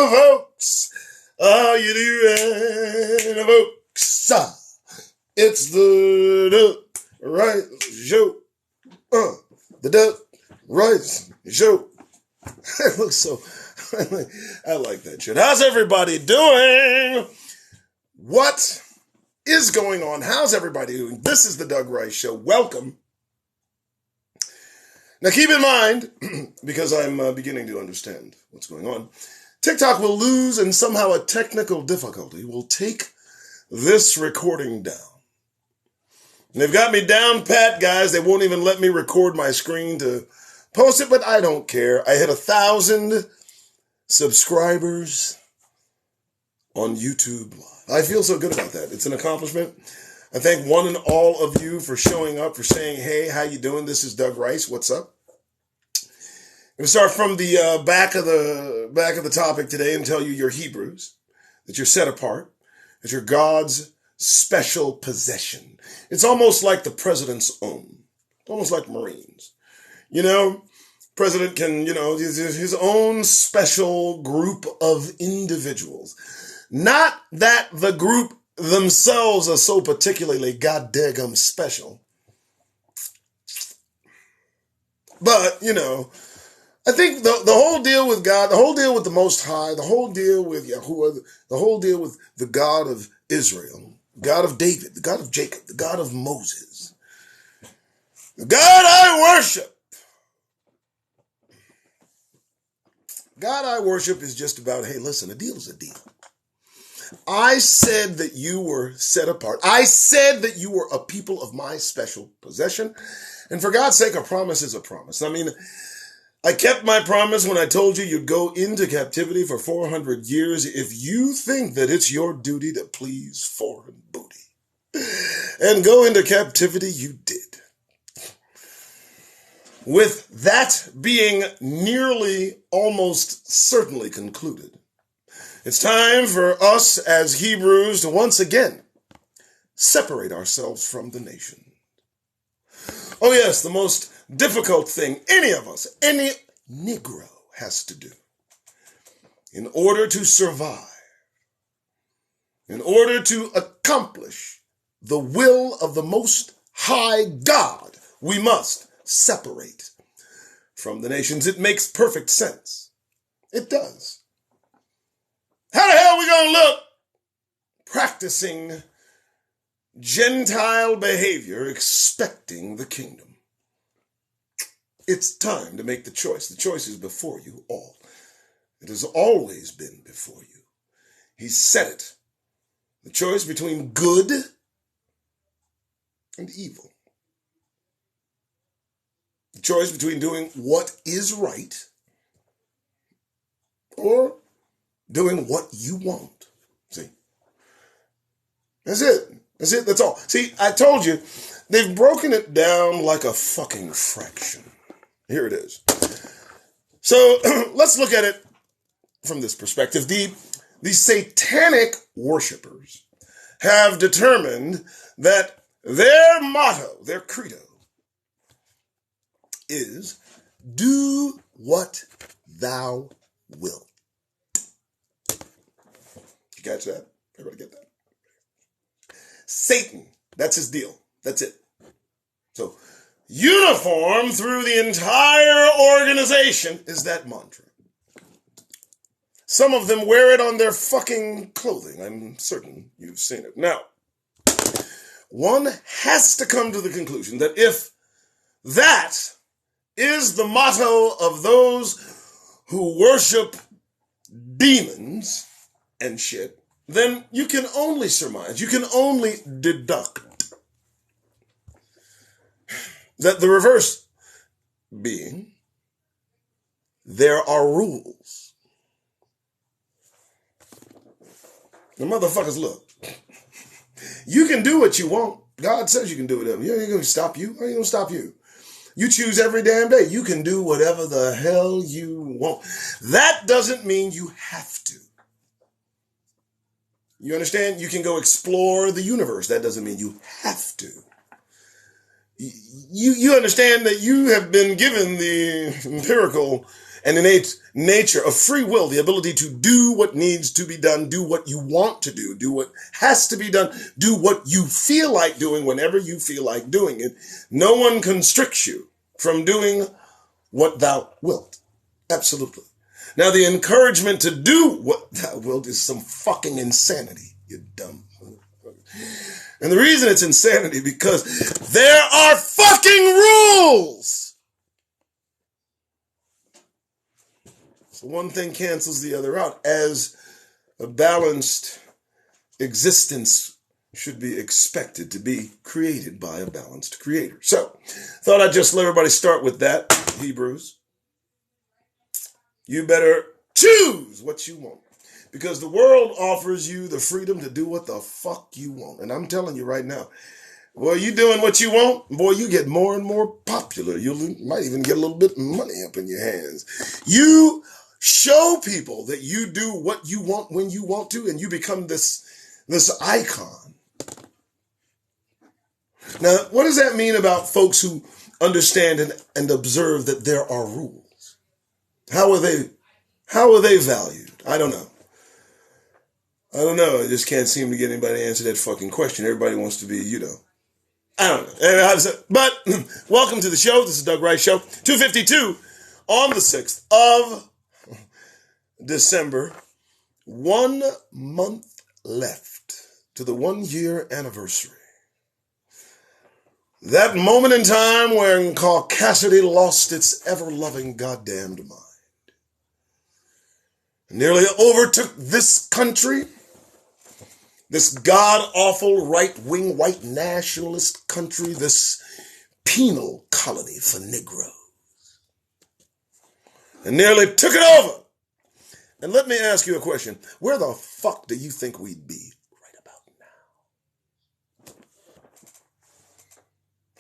folks. How you doing, folks? It's the Duck Rice Show. The Duck Rice Show. It looks so... I like that shit. How's everybody doing? What is going on? How's everybody doing? This is the Doug Rice Show. Welcome. Now keep in mind, because I'm beginning to understand what's going on, TikTok will lose and somehow a technical difficulty will take this recording down. And they've got me down pat, guys. They won't even let me record my screen to post it, but I don't care. I hit 1,000 subscribers on YouTube Live. I feel so good about that. It's an accomplishment. I thank one and all of you for showing up, for saying, hey, how you doing? This is Doug Rice. What's up? I'm going to start from the back of the topic today and tell you you're Hebrews, that you're set apart, that you're God's special possession. It's almost like the president's own, almost like Marines. You know, president can, his own special group of individuals. Not that the group themselves are so particularly goddamn special. But, I think the whole deal with God, the whole deal with the Most High, the whole deal with Yahuwah, the whole deal with the God of Israel, the God of David, the God of Jacob, the God of Moses, the God I worship. God I worship is just about, hey, listen, a deal is a deal. I said that you were set apart. I said that you were a people of my special possession. And for God's sake, a promise is a promise. I mean, I kept my promise when I told you you'd go into captivity for 400 years if you think that it's your duty to please foreign booty. And go into captivity, you did. With that being nearly almost certainly concluded, it's time for us as Hebrews to once again separate ourselves from the nation. Oh yes, the most difficult thing any of us, any Negro has to do in order to survive, in order to accomplish the will of the Most High God, we must separate from the nations. It makes perfect sense. It does. How the hell are we going to look practicing Gentile behavior, expecting the kingdom? It's time to make the choice. The choice is before you all. It has always been before you. He said it. The choice between good and evil. The choice between doing what is right or doing what you want. See? That's it. That's it. That's all. See, I told you, they've broken it down like a fucking fraction. Here it is. So let's look at it from this perspective. The satanic worshipers have determined that their motto, their credo, is do what thou wilt. You catch that? Everybody get that? Satan, that's his deal. That's it. So, uniform through the entire organization is that mantra. Some of them wear it on their fucking clothing. I'm certain you've seen it. Now, one has to come to the conclusion that if that is the motto of those who worship demons and shit, then you can only surmise, you can only deduct that the reverse being, there are rules. The motherfuckers, look, you can do what you want. God says you can do whatever. You ain't going to stop you. I ain't going to stop you. You choose every damn day. You can do whatever the hell you want. That doesn't mean you have to. You understand? You can go explore the universe. That doesn't mean you have to. You understand that you have been given the empirical an innate nature of free will, the ability to do what needs to be done, do what you want to do what has to be done, do what you feel like doing whenever you feel like doing it. No one constricts you from doing what thou wilt. Absolutely. Now, the encouragement to do what thou wilt is some fucking insanity, you dumb motherfucker. And the reason it's insanity because there are fucking rules. So one thing cancels the other out, as a balanced existence should be expected to be created by a balanced creator. So, thought I'd just let everybody start with that, Hebrews. You better choose what you want, because the world offers you the freedom to do what the fuck you want. And I'm telling you right now, boy, you doing what you want, boy, you get more and more popular. You might even get a little bit of money up in your hands. You show people that you do what you want when you want to, and you become this icon. Now, what does that mean about folks who understand and observe that there are rules? How are they valued? I don't know. I just can't seem to get anybody to answer that fucking question. Everybody wants to be, I don't know. But welcome to the show. This is Doug Rice Show, 252 on the 6th of December. 1 month left to the 1-year anniversary. That moment in time when Caucasity lost its ever-loving goddamned mind. Nearly overtook this country, this god-awful right-wing white nationalist country, this penal colony for Negroes. And nearly took it over. And let me ask you a question. Where the fuck do you think we'd be right about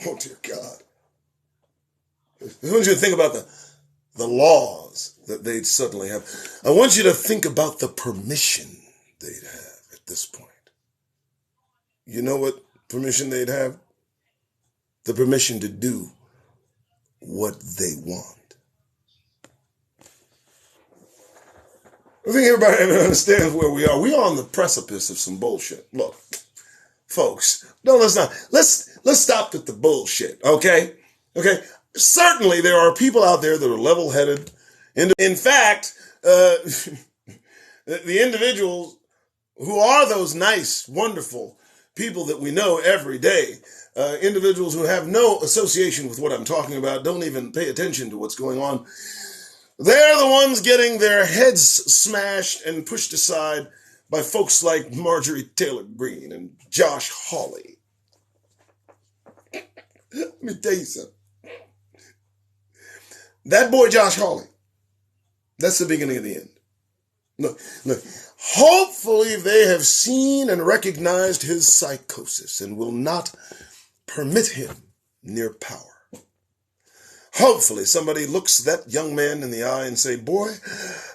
now? Oh, dear God. I want you to think about the laws that they'd suddenly have. I want you to think about the permission they'd have at this point. You know what permission they'd have? The permission to do what they want. I think everybody understands where we are. We are on the precipice of some bullshit. Look, folks, let's stop with the bullshit, okay? Okay? Certainly there are people out there that are level-headed. In fact, the individuals who are those nice, wonderful people that we know every day, individuals who have no association with what I'm talking about, don't even pay attention to what's going on, they're the ones getting their heads smashed and pushed aside by folks like Marjorie Taylor Greene and Josh Hawley. Let me tell you something. That boy Josh Hawley, that's the beginning of the end. Look. Hopefully they have seen and recognized his psychosis and will not permit him near power. Hopefully somebody looks that young man in the eye and say, boy,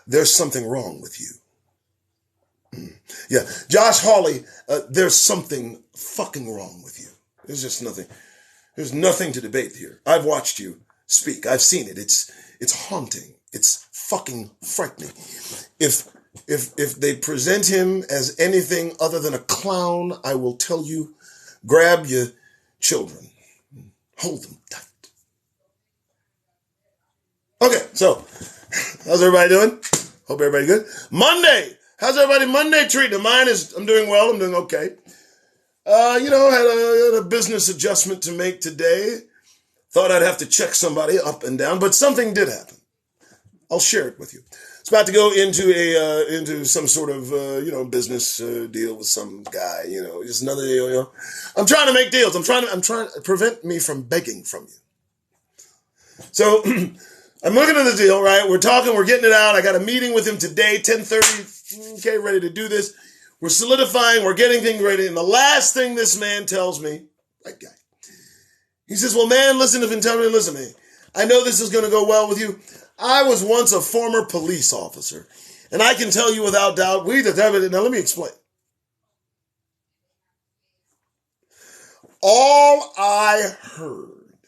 there's something wrong with you. Yeah, Josh Hawley, there's something fucking wrong with you. There's just nothing. There's nothing to debate here. I've watched you speak. I've seen it. It's haunting. It's fucking frightening. If they present him as anything other than a clown, I will tell you, grab your children. Hold them tight. Okay, so, how's everybody doing? Hope everybody good. Monday! How's everybody Monday treating? I'm doing well, I'm doing okay. Had a business adjustment to make today. Thought I'd have to check somebody up and down, but something did happen. I'll share it with you. It's about to go into some sort of, business deal with some guy, just another deal, I'm trying to make deals. I'm trying to prevent me from begging from you. So, I'm looking at the deal, right? We're talking, we're getting it out. I got a meeting with him today, 10:30. Okay, ready to do this. We're solidifying, we're getting things ready. And the last thing this man tells me, right guy, he says, well, man, listen to me. I know this is going to go well with you. I was once a former police officer. And I can tell you without doubt, now let me explain. All I heard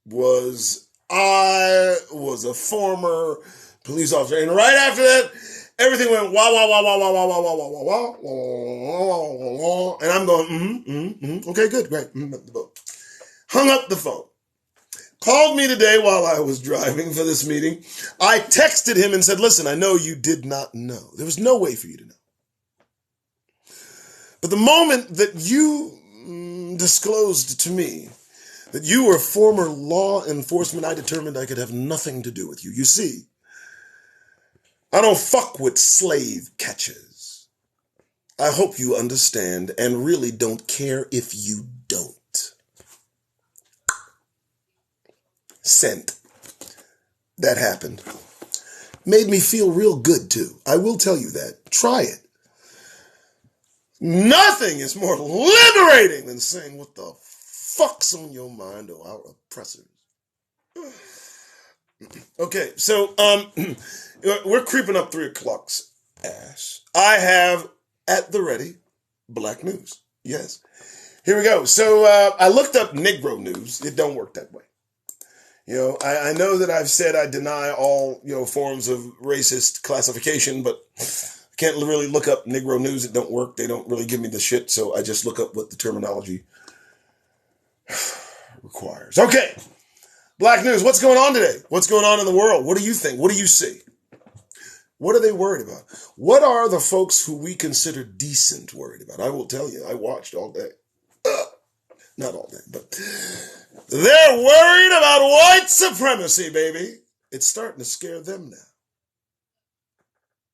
was I was a former police officer. And right after that, everything went wah, wah, wah, wah, wah, wah, wah, wah, wah, wah, wah, wah, wah. And I'm going, okay, good, great. Hung up the phone. Called me today while I was driving for this meeting. I texted him and said, listen, I know you did not know. There was no way for you to know. But the moment that you disclosed to me that you were former law enforcement, I determined I could have nothing to do with you. You see, I don't fuck with slave catchers. I hope you understand and really don't care if you don't. Sent. That happened. Made me feel real good too. I will tell you that. Try it. Nothing is more liberating than saying what the fuck's on your mind or our oppressors. Okay, so we're creeping up 3 o'clock's ass. I have at the ready black news. Yes. Here we go. So I looked up Negro news. It don't work that way. You know, I know that I've said I deny all, forms of racist classification, but I can't really look up Negro news. It don't work. They don't really give me the shit, so I just look up what the terminology requires. Okay. Black news. What's going on today? What's going on in the world? What do you think? What do you see? What are they worried about? What are the folks who we consider decent worried about? I will tell you, I watched all day. Not all day, but they're worried about white supremacy, baby. It's starting to scare them now.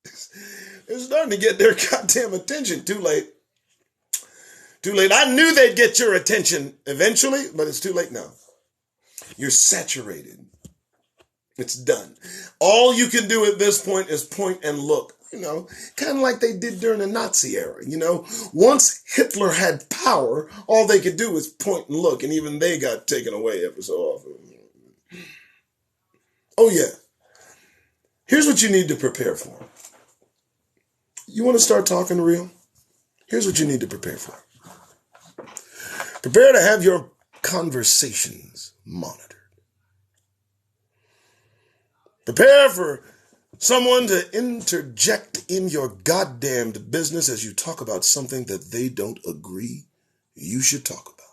It's starting to get their goddamn attention. Too late. Too late. I knew they'd get your attention eventually, but it's too late now. You're saturated. It's done. All you can do at this point is point and look. Kind of like they did during the Nazi era. Once Hitler had power, all they could do was point and look, and even they got taken away every so often. Oh, yeah. Here's what you need to prepare for. You want to start talking real? Here's what you need to prepare for. Prepare to have your conversations monitored. Prepare for someone to interject in your goddamned business as you talk about something that they don't agree you should talk about.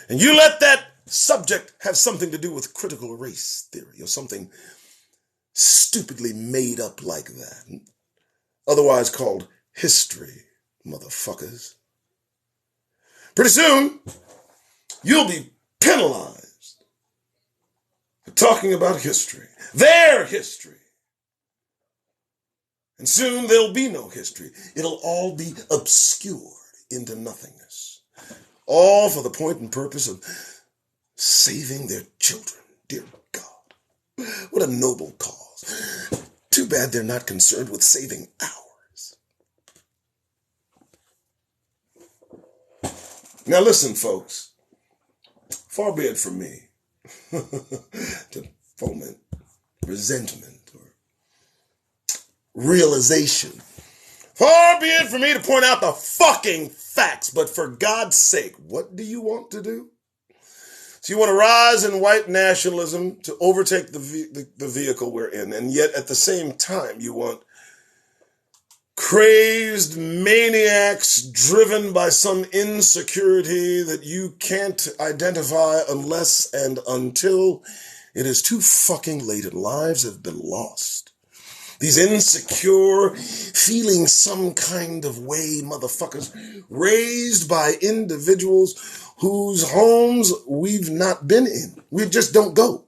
And you let that subject have something to do with critical race theory or something stupidly made up like that. Otherwise called history, motherfuckers. Pretty soon, you'll be penalized for talking about history. Their history. And soon there'll be no history. It'll all be obscured into nothingness. All for the point and purpose of saving their children. Dear God. What a noble cause. Too bad they're not concerned with saving ours. Now listen, folks. Far be it from me to foment resentment or realization. Far be it for me to point out the fucking facts, but for God's sake, what do you want to do? So you want to rise in white nationalism to overtake the vehicle we're in, and yet at the same time you want crazed maniacs driven by some insecurity that you can't identify unless and until it is too fucking late and lives have been lost. These insecure, feeling some kind of way motherfuckers raised by individuals whose homes we've not been in. We just don't go.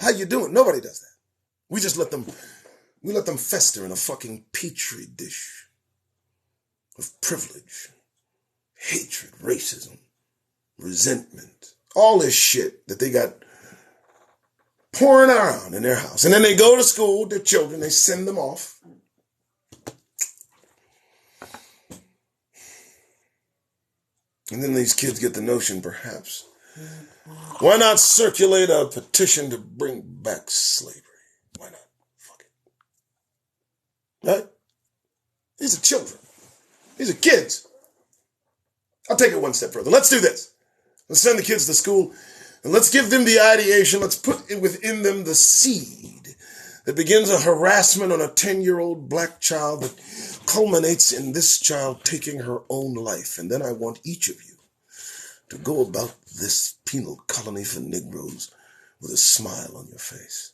How you doing? Nobody does that. We just let them fester in a fucking petri dish of privilege, hatred, racism, resentment, all this shit that they got pouring around in their house. And then they go to school, their children, they send them off. And then these kids get the notion, perhaps, why not circulate a petition to bring back slavery? Why not? Fuck it. Right? These are children. These are kids. I'll take it one step further. Let's do this. Let's send the kids to school. And let's give them the ideation. Let's put within them the seed that begins a harassment on a 10-year-old black child that culminates in this child taking her own life. And then I want each of you to go about this penal colony for Negroes with a smile on your face.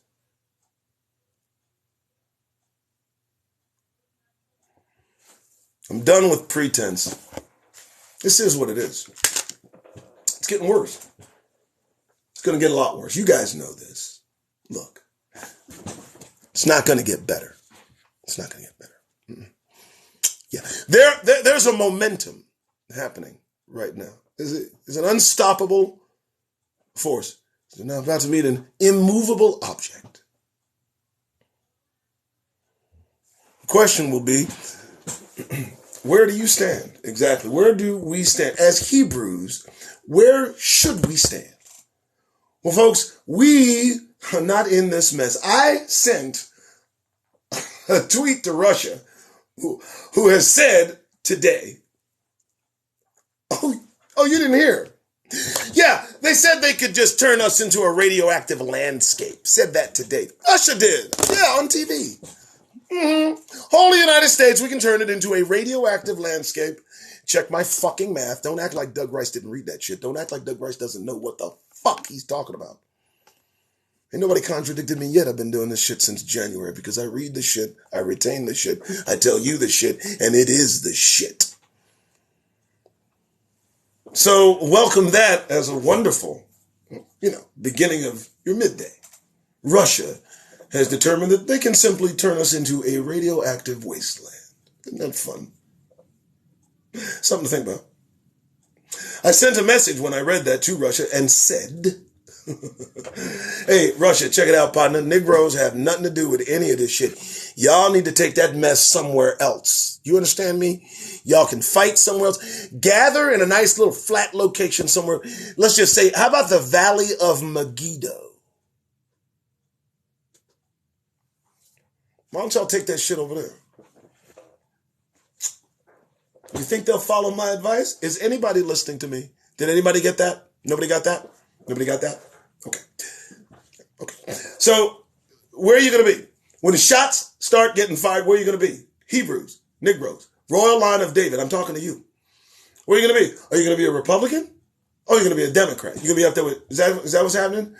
I'm done with pretense. This is what it is. It's getting worse. It's going to get a lot worse. You guys know this. Look, it's not going to get better. It's not going to get better. Yeah, there's a momentum happening right now. It's an unstoppable force. It's now about to meet an immovable object. The question will be, where do you stand? Exactly. Where do we stand? As Hebrews, where should we stand? Well, folks, we are not in this mess. I sent a tweet to Russia who has said today, oh, you didn't hear? Yeah, they said they could just turn us into a radioactive landscape. Said that today. Russia did. Yeah, on TV. Holy United States, we can turn it into a radioactive landscape. Check my fucking math. Don't act like Doug Rice didn't read that shit. Don't act like Doug Rice doesn't know what the fuck he's talking about. Ain't nobody contradicted me yet. I've been doing this shit since January because I read the shit, I retain the shit, I tell you the shit, and it is the shit. So welcome that as a wonderful, beginning of your midday. Russia has determined that they can simply turn us into a radioactive wasteland. Isn't that fun? Something to think about. I sent a message when I read that to Russia and said, hey, Russia, check it out, partner. Negroes have nothing to do with any of this shit. Y'all need to take that mess somewhere else. You understand me? Y'all can fight somewhere else. Gather in a nice little flat location somewhere. Let's just say, how about the Valley of Megiddo? Why don't y'all take that shit over there? You think they'll follow my advice? Is anybody listening to me? Did anybody get that? Nobody got that? Nobody got that? Okay. So, where are you going to be? When the shots start getting fired, where are you going to be? Hebrews, Negroes, Royal Line of David. I'm talking to you. Where are you going to be? Are you going to be a Republican? Or are you going to be a Democrat? You're going to be up there with, is that what's happening?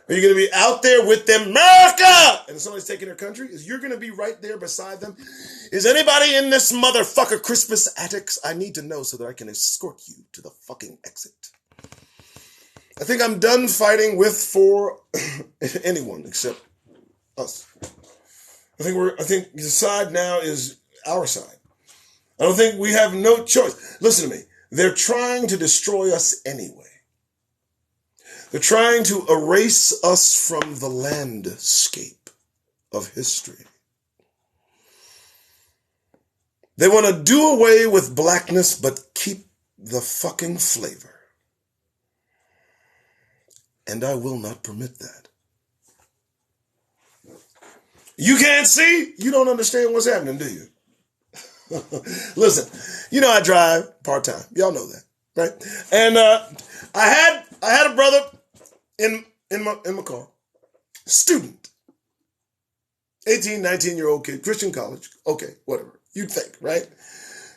Are you going to be out there with them, America? And if somebody's taking their country, you're going to be right there beside them. Is anybody in this motherfucker Christmas attics? I need to know so that I can escort you to the fucking exit. I think I'm done fighting for anyone except us. I think the side now is our side. I don't think we have no choice. Listen to me. They're trying to destroy us anyway. They're trying to erase us from the landscape of history. They want to do away with blackness, but keep the fucking flavor. And I will not permit that. You can't see? You don't understand what's happening, do you? Listen, I drive part-time. Y'all know that, right? And I had a brother in my car, student, 18, 19-year-old kid, Christian college. Okay, whatever. You'd think, right?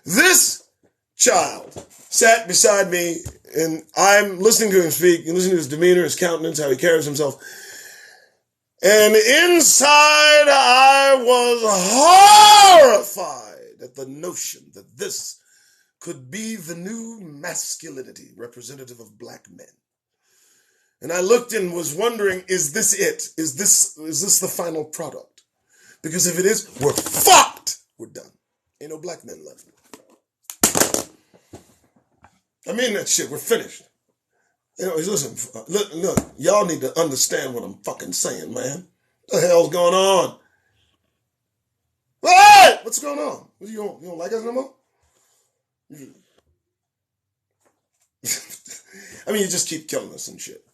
This child sat beside me, and I'm listening to him speak, and listening to his demeanor, his countenance, how he carries himself. And inside, I was horrified at the notion that this could be the new masculinity representative of black men. And I looked and was wondering, is this it? Is this the final product? Because if it is, we're fucked. We're done. Ain't no black men left. I mean that shit. We're finished. Listen, look, y'all need to understand what I'm fucking saying, man. What the hell's going on? What? What's going on? You don't like us no more? I mean, you just keep killing us and shit.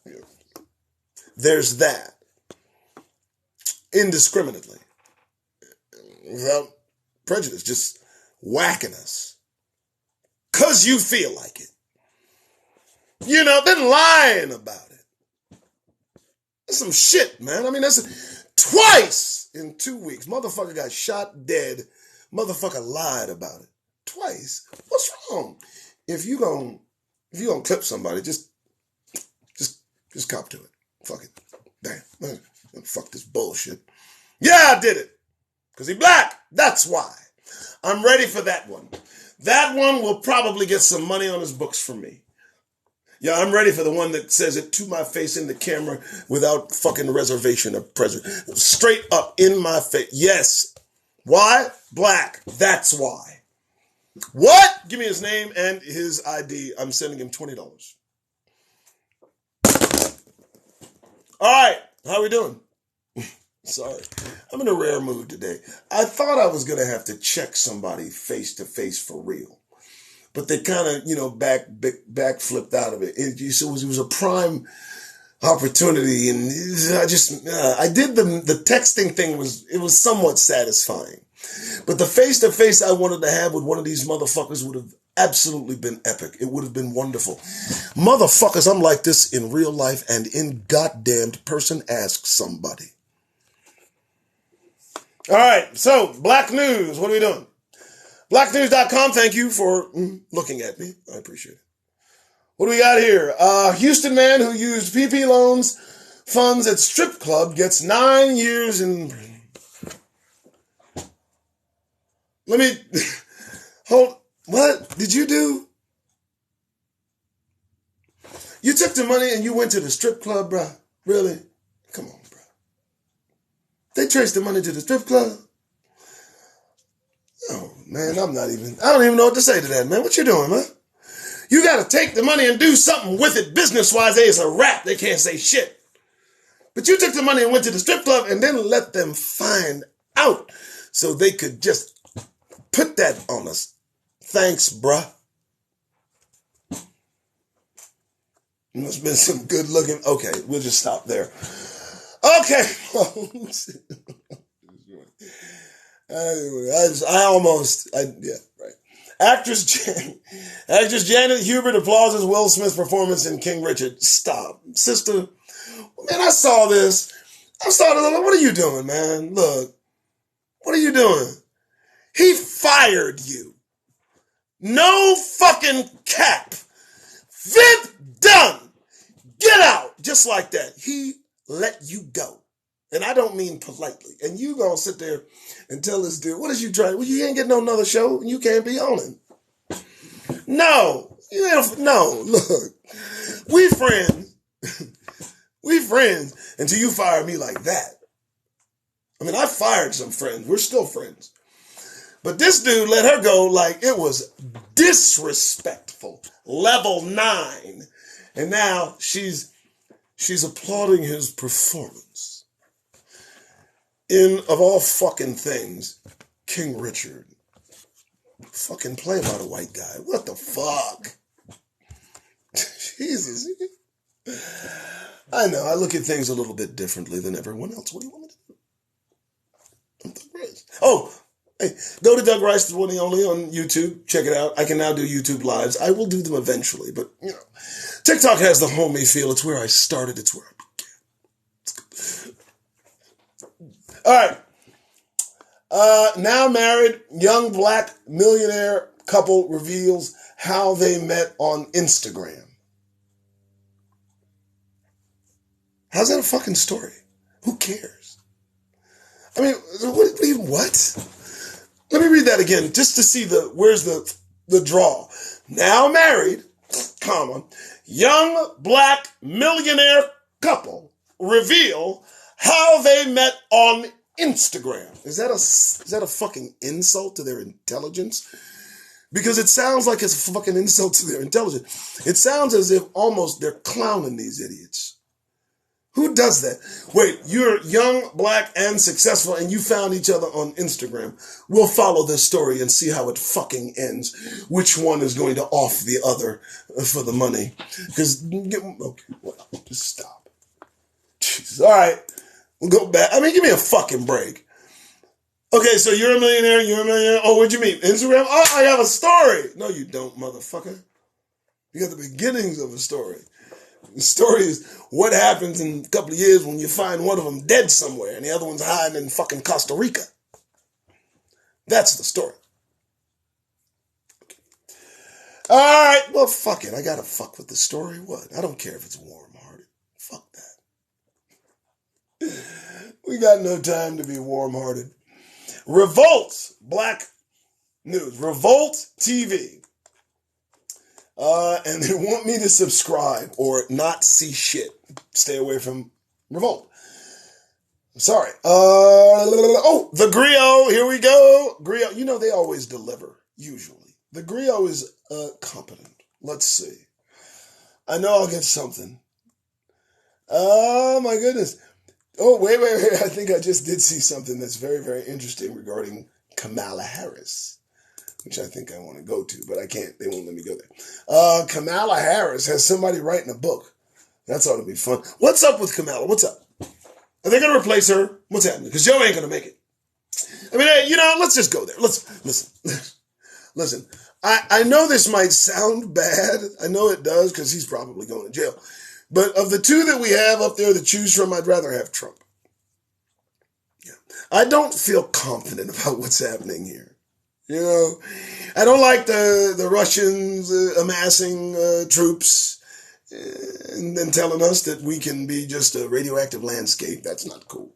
There's that. Indiscriminately. Without prejudice. Just whacking us. 'Cause you feel like it. Then lying about it. That's some shit, man. I mean, that's twice in 2 weeks. Motherfucker got shot dead. Motherfucker lied about it. Twice. What's wrong? If you gonna clip somebody, just cop to it. Fuck it. Damn. Man, fuck this bullshit. Yeah, I did it. Because he black. That's why. I'm ready for that one. That one will probably get some money on his books from me. Yeah, I'm ready for the one that says it to my face in the camera without fucking reservation of present. Straight up in my face. Yes. Why? Black. That's why. What? Give me his name and his ID. I'm sending him $20. All right. How we doing? Sorry. I'm in a rare mood today. I thought I was going to have to check somebody face to face for real. But they kind of, back flipped out of it. It was a prime opportunity. And I did the texting thing it was somewhat satisfying. But the face to face I wanted to have with one of these motherfuckers would have absolutely been epic. It would have been wonderful. Motherfuckers, I'm like this in real life and in goddamned person. Ask somebody. All right. So Black News. What are we doing? Blacknews.com, thank you for looking at me. I appreciate it. What do we got here? Houston man who used PP loans funds at strip club gets 9 years in prison. Let me hold. What did you do? You took the money and you went to the strip club, bro. Really? Come on, bro. They traced the money to the strip club. Oh, man, I don't even know what to say to that, man. What you doing, man? You got to take the money and do something with it business-wise. It's a rap. They can't say shit. But you took the money and went to the strip club and then let them find out so they could just put that on us. Thanks, bruh. Must have been some good looking. Okay, we'll just stop there. Okay. Yeah, right. Actress Janet Hubert applauds Will Smith's performance in King Richard. Stop. Sister, man, I saw this. What are you doing, man? Look, what are you doing? He fired you. No fucking cap. Vip done. Get out. Just like that. He let you go. And I don't mean politely. And you gonna sit there and tell this dude, what is you trying? Well, you ain't getting no another show and you can't be on it. No. No, look. We friends. We friends until you fire me like that. I mean, I fired some friends. We're still friends. But this dude let her go like it was disrespectful. Level 9. And now she's applauding his performance. In, of all fucking things, King Richard. Fucking play by the white guy. What the fuck? Jesus. I know, I look at things a little bit differently than everyone else. What do you want me to do? I'm Doug Rice. Oh, hey, go to Doug Rice, the one and only on YouTube. Check it out. I can now do YouTube lives. I will do them eventually, but, TikTok has the homey feel. It's where I started. It's where I began. All right. Now married, young black millionaire couple reveals how they met on Instagram. How's that a fucking story? Who cares? I mean, what? Let me read that again just to see where's the draw. Now married, young black millionaire couple reveal how they met on Instagram. Is that a fucking insult to their intelligence? Because it sounds like it's a fucking insult to their intelligence. It sounds as if almost they're clowning these idiots. Who does that? Wait, you're young, black, and successful, and you found each other on Instagram. We'll follow this story and see how it fucking ends. Which one is going to off the other for the money? Because, just stop. Jesus. All right. We'll go back. I mean, give me a fucking break. Okay, so you're a millionaire. Oh, where'd you meet? Instagram? Oh, I have a story. No, you don't, motherfucker. You got the beginnings of a story. The story is what happens in a couple of years when you find one of them dead somewhere and the other one's hiding in fucking Costa Rica. That's the story. All right, well, fuck it. I gotta fuck with the story. What? I don't care if it's warm-hearted. Fuck that. We got no time to be warm-hearted. Revolt, Black News, Revolt TV. And they want me to subscribe or not see shit. Stay away from Revolt. I'm sorry. The Griot, here we go. Griot, you know they always deliver, usually. The Griot is competent. Let's see. I know I'll get something. Oh, my goodness. Oh, wait. I think I just did see something that's very, very interesting regarding Kamala Harris, which I think I want to go to, but I can't. They won't let me go there. Kamala Harris has somebody writing a book. That's ought to be fun. What's up with Kamala? What's up? Are they going to replace her? What's happening? Because Joe ain't going to make it. I mean, let's just go there. Let's listen. Listen, I know this might sound bad. I know it does because he's probably going to jail. But of the two that we have up there to choose from, I'd rather have Trump. Yeah. I don't feel confident about what's happening here. You know, I don't like the Russians amassing troops and then telling us that we can be just a radioactive landscape. That's not cool.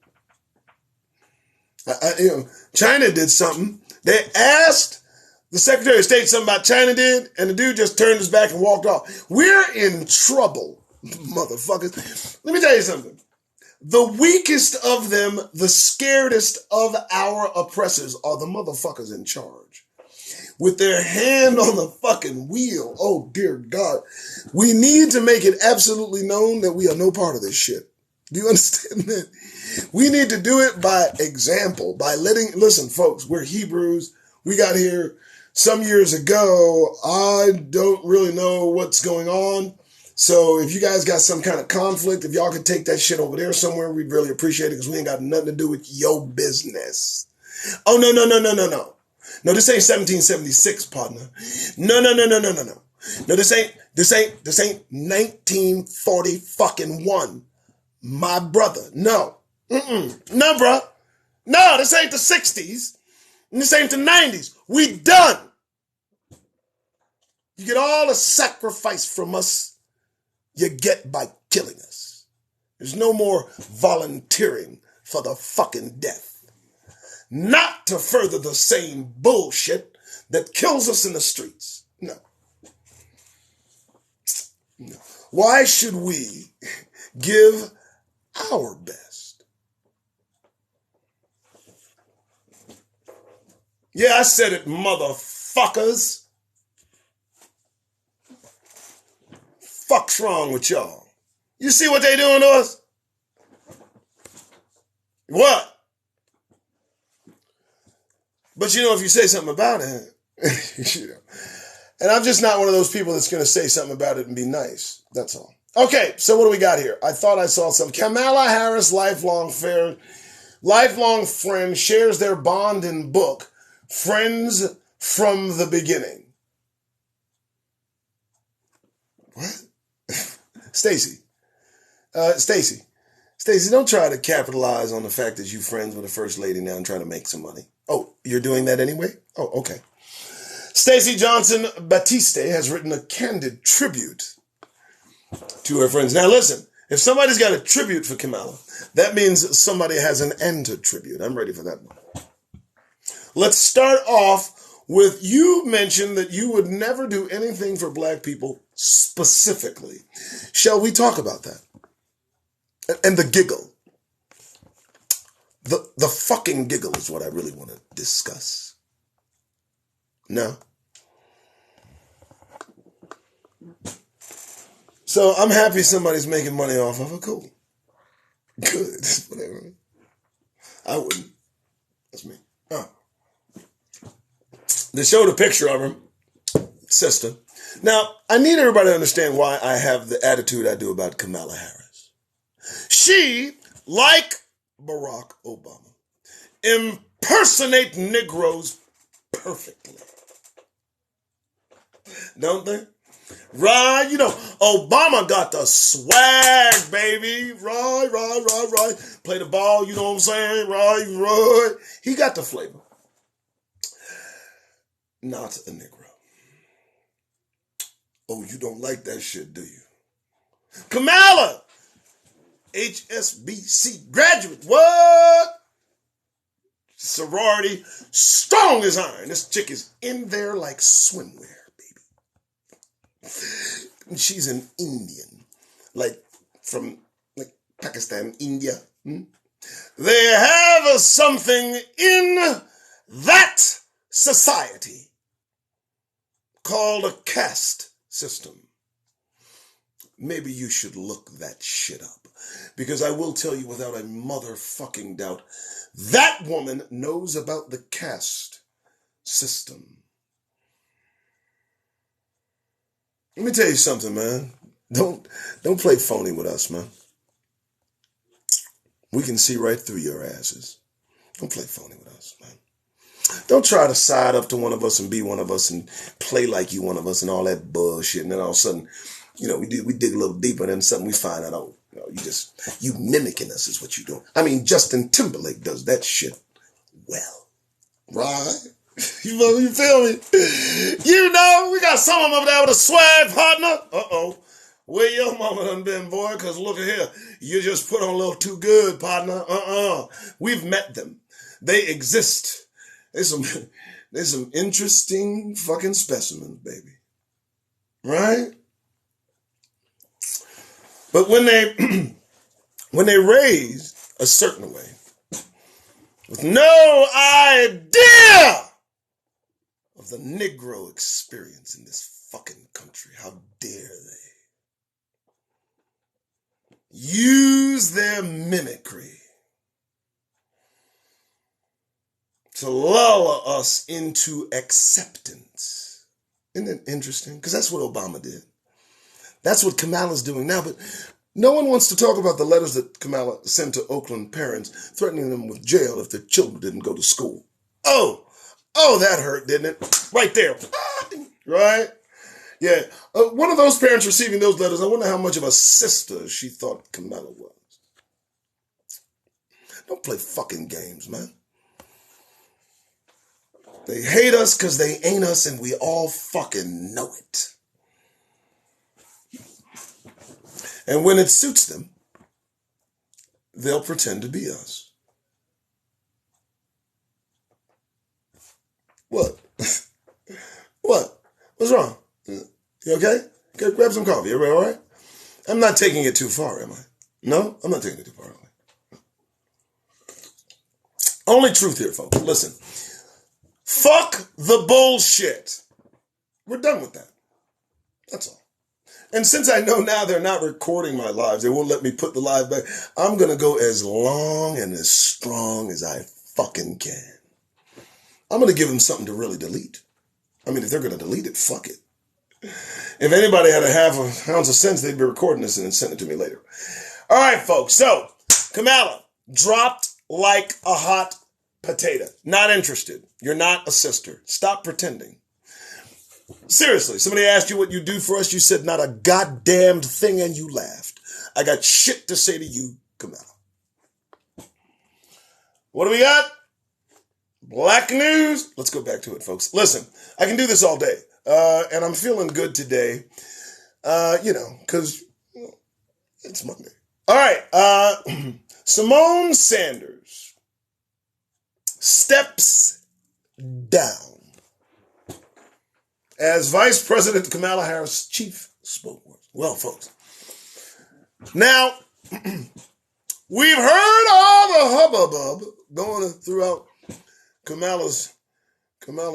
China did something. They asked the Secretary of State something about China did, and the dude just turned his back and walked off. We're in trouble, motherfuckers. Let me tell you something. The weakest of them, the scaredest of our oppressors are the motherfuckers in charge. With their hand on the fucking wheel. Oh, dear God. We need to make it absolutely known that we are no part of this shit. Do you understand that? We need to do it by example, by listen, folks, we're Hebrews. We got here some years ago. I don't really know what's going on. So if you guys got some kind of conflict, if y'all could take that shit over there somewhere, we'd really appreciate it because we ain't got nothing to do with your business. Oh, no. No, this ain't 1776, partner. No. No, this ain't 1940 fucking one. My brother. No. No, bruh. No, this ain't the 60s. And this ain't the 90s. We done. You get all the sacrifice from us you get by killing us. There's no more volunteering for the fucking death. Not to further the same bullshit that kills us in the streets. No. Why should we give our best? Yeah, I said it, motherfuckers. Fuck's wrong with y'all? You see what they doing to us? What? But if you say something about it, and I'm just not one of those people that's going to say something about it and be nice. That's all. Okay, so what do we got here? I thought I saw some. Kamala Harris, lifelong friend, shares their bond in book, Friends from the Beginning. What? Stacey, don't try to capitalize on the fact that you friends with the first lady now and trying to make some money. Oh, you're doing that anyway? Oh, okay. Stacey Johnson Batiste has written a candid tribute to her friends. Now listen, if somebody's got a tribute for Kamala, that means somebody has an anti-tribute. I'm ready for that one. Let's start off with, you mentioned that you would never do anything for black people specifically. Shall we talk about that? And the giggle. The fucking giggle is what I really want to discuss. No? So I'm happy somebody's making money off of it. Cool. Good. Whatever. I wouldn't. That's me. Oh. They showed a picture of her sister. Now, I need everybody to understand why I have the attitude I do about Kamala Harris. She, like Barack Obama, impersonate Negroes perfectly. Don't they? Right? You know, Obama got the swag, baby. Right. Play the ball, you know what I'm saying? Right. He got the flavor. Not a Negro. Oh, you don't like that shit, do you? Kamala! HSBC graduate. What? Sorority, strong as iron. This chick is in there like swimwear, baby. And she's an Indian, like from like Pakistan, India. They have something in that society called a caste system. Maybe you should look that shit up. Because I will tell you without a motherfucking doubt, that woman knows about the caste system. Let me tell you something, man. Don't play phony with us, man. We can see right through your asses. Don't play phony with us, man. Don't try to side up to one of us and be one of us and play like you one of us and all that bullshit. And then all of a sudden, you know, we dig a little deeper and then something we find out, oh, you mimicking us is what you do. I mean, Justin Timberlake does that shit well. Right? You feel me? You know, we got some of them over there with a swag partner. Uh-oh. Where your mama done been, boy? Because look at here. You just put on a little too good, partner. We've met them. They exist. There's some interesting fucking specimens, baby. Right? But when they raised a certain way, with no idea of the Negro experience in this fucking country, how dare they use their mimicry to lull us into acceptance. Isn't it interesting? Because that's what Obama did. That's what Kamala's doing now, but no one wants to talk about the letters that Kamala sent to Oakland parents, threatening them with jail if their children didn't go to school. Oh, that hurt, didn't it? Right there. Right? Yeah. One of those parents receiving those letters, I wonder how much of a sister she thought Kamala was. Don't play fucking games, man. They hate us because they ain't us, and we all fucking know it. And when it suits them, they'll pretend to be us. What? What? What's wrong? You okay? Grab some coffee. Everybody all right? I'm not taking it too far, am I? No? I'm not taking it too far, am I? Only truth here, folks. Listen. Fuck the bullshit. We're done with that. That's all. And since I know now they're not recording my lives, they won't let me put the live back, I'm going to go as long and as strong as I fucking can. I'm going to give them something to really delete. I mean, if they're going to delete it, fuck it. If anybody had a half an ounce of sense, they'd be recording this and then send it to me later. All right, folks. So, Kamala dropped like a hot potato. Not interested. You're not a sister. Stop pretending. Seriously, somebody asked you what you do for us. You said not a goddamn thing and you laughed. I got shit to say to you, Kamala. What do we got? Black news. Let's go back to it, folks. Listen, I can do this all day. And I'm feeling good today. Because it's Monday. All right. Simone Sanders steps down as Vice President Kamala Harris' chief spokesperson. Well, folks, now we've heard all the hubbub going throughout Kamala's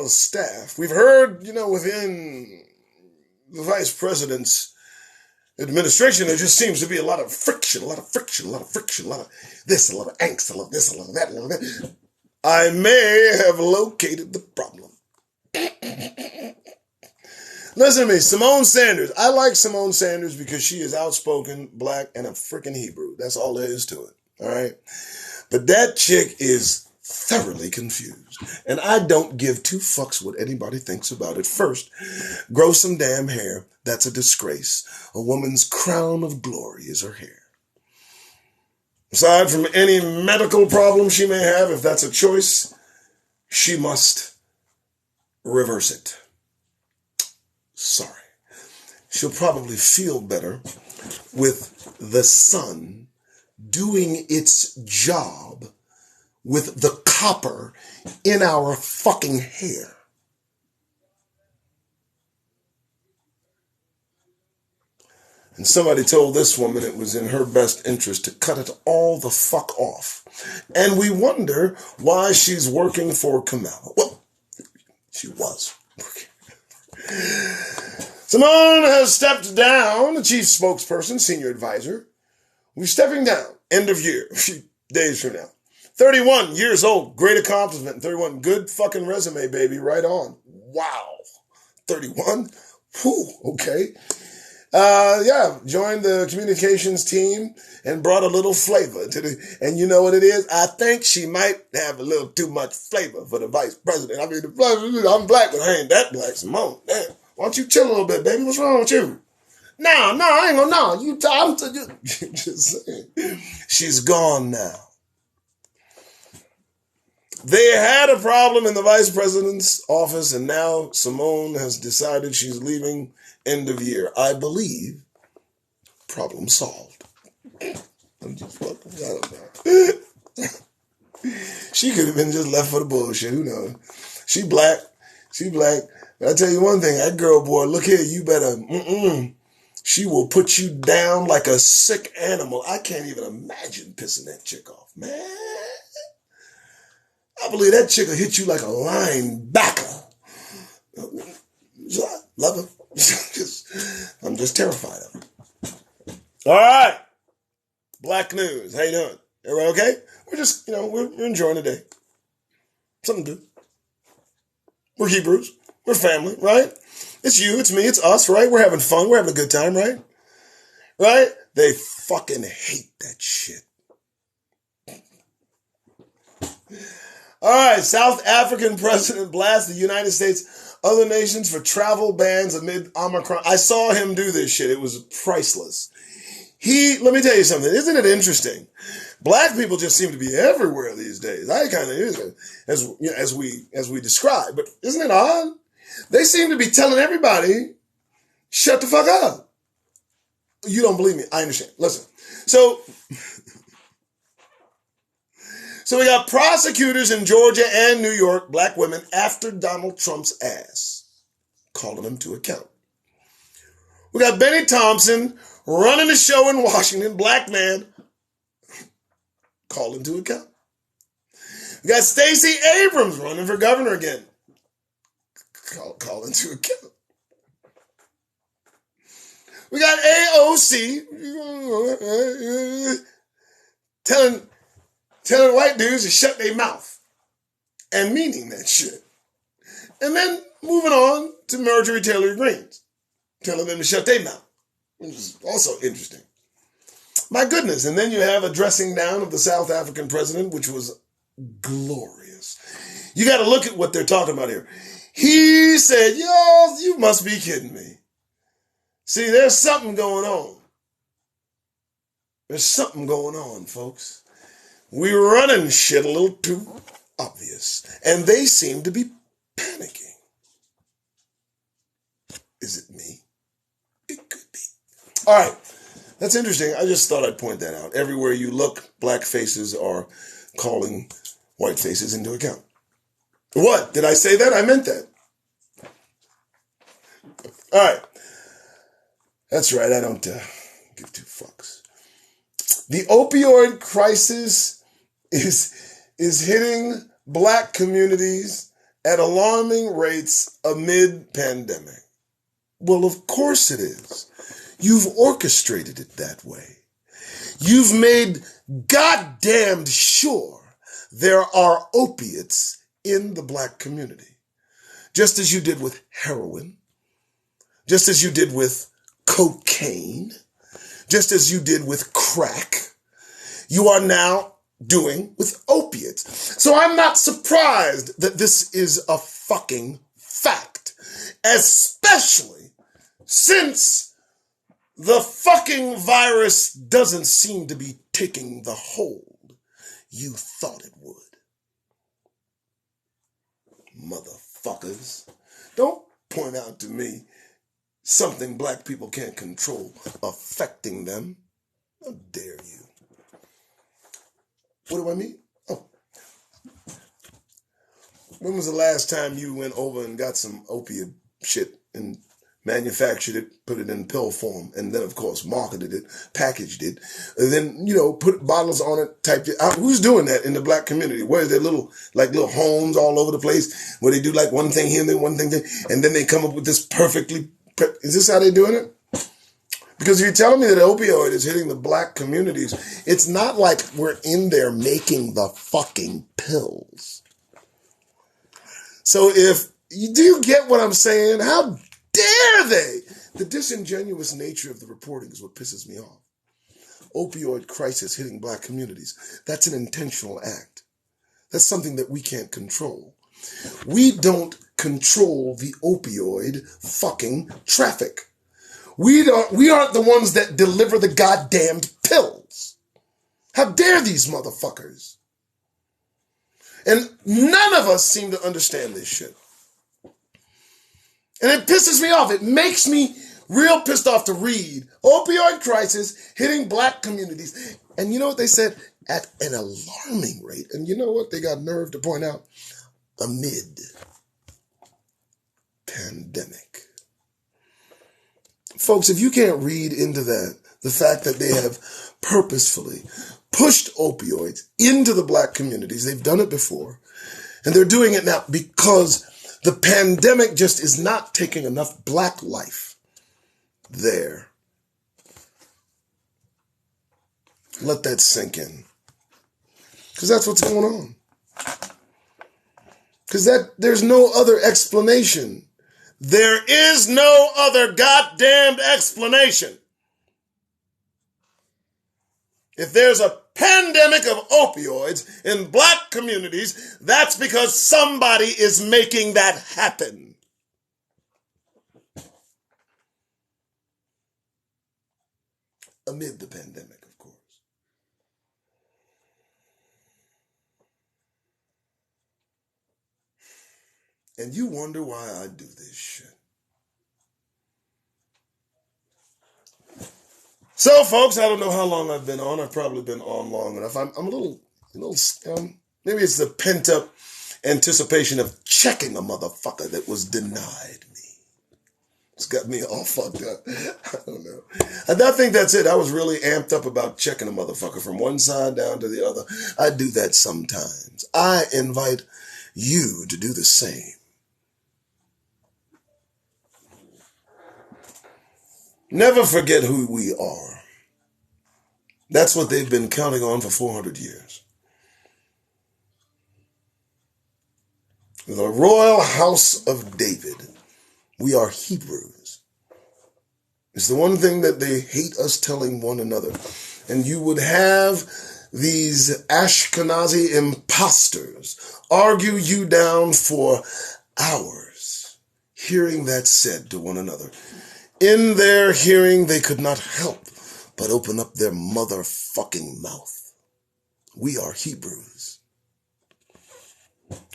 staff. We've heard, within the Vice President's administration, there just seems to be a lot of friction, a lot of this, a lot of angst, a lot of this, a lot of that, a lot of that. I may have located the problem. Listen to me, Simone Sanders. I like Simone Sanders because she is outspoken, black, and a freaking Hebrew. That's all there is to it, all right? But that chick is thoroughly confused. And I don't give two fucks what anybody thinks about it. First, grow some damn hair. That's a disgrace. A woman's crown of glory is her hair. Aside from any medical problem she may have, if that's a choice, she must reverse it. Sorry. She'll probably feel better with the sun doing its job with the copper in our fucking hair. And somebody told this woman it was in her best interest to cut it all the fuck off. And we wonder why she's working for Kamala. Well, she was working. Simone has stepped down, the chief spokesperson, senior advisor. We're stepping down, end of year, a few days from now. 31 years old, great accomplishment. 31, good fucking resume, baby, right on. Wow. 31? Whew, okay. Joined the communications team and brought a little flavor to the, and you know what it is? I think she might have a little too much flavor for the vice president. I mean, I'm black, but I ain't that black. Simone, damn. Why don't you chill a little bit, baby? What's wrong with you? No, I ain't gonna, no. Just saying. She's gone now. They had a problem in the vice president's office, and now Simone has decided she's leaving end of year. I believe problem solved. I'm just fucking, I don't know. She could have been just left for the bullshit. Who knows? She black. But I tell you one thing, that girl, boy, look here, you better, she will put you down like a sick animal. I can't even imagine pissing that chick off, man. I believe that chick will hit you like a linebacker. Love her. I'm just terrified of her. All right. Black news. How you doing? Everybody okay? We're just, we're enjoying the day. Something good. We're Hebrews. We're family, right? It's you, it's me, it's us, right? We're having fun. We're having a good time, right? Right? They fucking hate that shit. All right, South African president blasts the United States, other nations for travel bans amid Omicron. I saw him do this shit. It was priceless. Let me tell you something. Isn't it interesting? Black people just seem to be everywhere these days. I kind of is as we describe, but isn't it odd? They seem to be telling everybody, shut the fuck up. You don't believe me. I understand. Listen. So we got prosecutors in Georgia and New York, black women, after Donald Trump's ass, calling them to account. We got Benny Thompson running the show in Washington, black man, calling to account. We got Stacey Abrams running for governor again, calling to account. We got AOC telling white dudes to shut their mouth and meaning that shit. And then moving on to Marjorie Taylor Greene, telling them to shut their mouth, which is also interesting. My goodness. And then you have a dressing down of the South African president, which was glorious. You got to look at what they're talking about here. He said, y'all, you must be kidding me. See, there's something going on. There's something going on, folks. We're running shit a little too obvious. And they seem to be panicking. Is it me? It could be. All right. That's interesting. I just thought I'd point that out. Everywhere you look, black faces are calling white faces into account. What? Did I say that? I meant that. All right. That's right. I don't give two fucks. The opioid crisis is hitting black communities at alarming rates amid pandemic. Well, of course it is. You've orchestrated it that way. You've made goddamned sure there are opiates in the black community. Just as you did with heroin, just as you did with cocaine, just as you did with crack. You are now doing with opiates. So I'm not surprised that this is a fucking fact, especially since the fucking virus doesn't seem to be taking the hold you thought it would. Motherfuckers, don't point out to me something black people can't control affecting them. How dare you? What do I mean? Oh. When was the last time you went over and got some opiate shit and manufactured it, put it in pill form, and then, of course, marketed it, packaged it, and then, put bottles on it, typed it out? Who's doing that in the black community? Where is there little homes all over the place where they do like one thing here and then one thing there, and then they come up with this perfectly, is this how they're doing it? Because if you're telling me that opioid is hitting the black communities, it's not like we're in there making the fucking pills. So do you get what I'm saying? How dare they? The disingenuous nature of the reporting is what pisses me off. Opioid crisis hitting black communities. That's an intentional act. That's something that we can't control. We don't control the opioid fucking traffic. We aren't the ones that deliver the goddamned pills. How dare these motherfuckers? And none of us seem to understand this shit. And it pisses me off. It makes me real pissed off to read opioid crisis hitting black communities. And you know what they said? At an alarming rate. And you know what they got nerve to point out? Amid pandemic. Folks, if you can't read into that, the fact that they have purposefully pushed opioids into the black communities, they've done it before, and they're doing it now because the pandemic just is not taking enough black life there. Let that sink in. Because that's what's going on. Because there's no other explanation. There is no other goddamned explanation. If there's a pandemic of opioids in black communities, that's because somebody is making that happen. Amid the pandemic, of course. And you wonder why I do this shit. So, folks, I don't know how long I've been on. I've probably been on long enough. I'm a little, maybe it's the pent-up anticipation of checking a motherfucker that was denied me. It's got me all fucked up. I don't know. I think that's it. I was really amped up about checking a motherfucker from one side down to the other. I do that sometimes. I invite you to do the same. Never forget who we are. That's what they've been counting on for 400 years. The royal house of David. We are Hebrews. It's the one thing that they hate us telling one another. And you would have these Ashkenazi imposters argue you down for hours, hearing that said to one another. In their hearing, they could not help but open up their motherfucking mouth. We are Hebrews.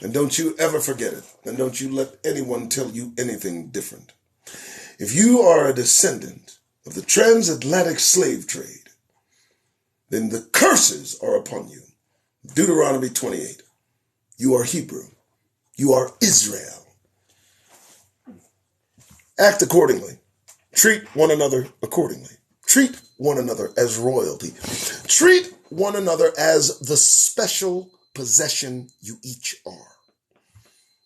And don't you ever forget it. And don't you let anyone tell you anything different. If you are a descendant of the transatlantic slave trade, then the curses are upon you. Deuteronomy 28. You are Hebrew. You are Israel. Act accordingly. Treat one another accordingly. Treat one another as royalty. Treat one another as the special possession you each are.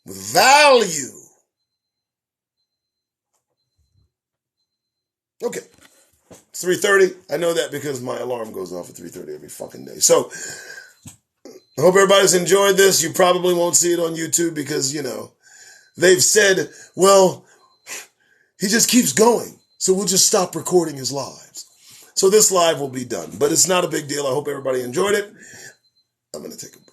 With value. Okay. It's 3:30. I know that because my alarm goes off at 3:30 every fucking day. So, I hope everybody's enjoyed this. You probably won't see it on YouTube because, they've said, well, he just keeps going. So we'll just stop recording his lives. So this live will be done. But it's not a big deal. I hope everybody enjoyed it. I'm going to take a break.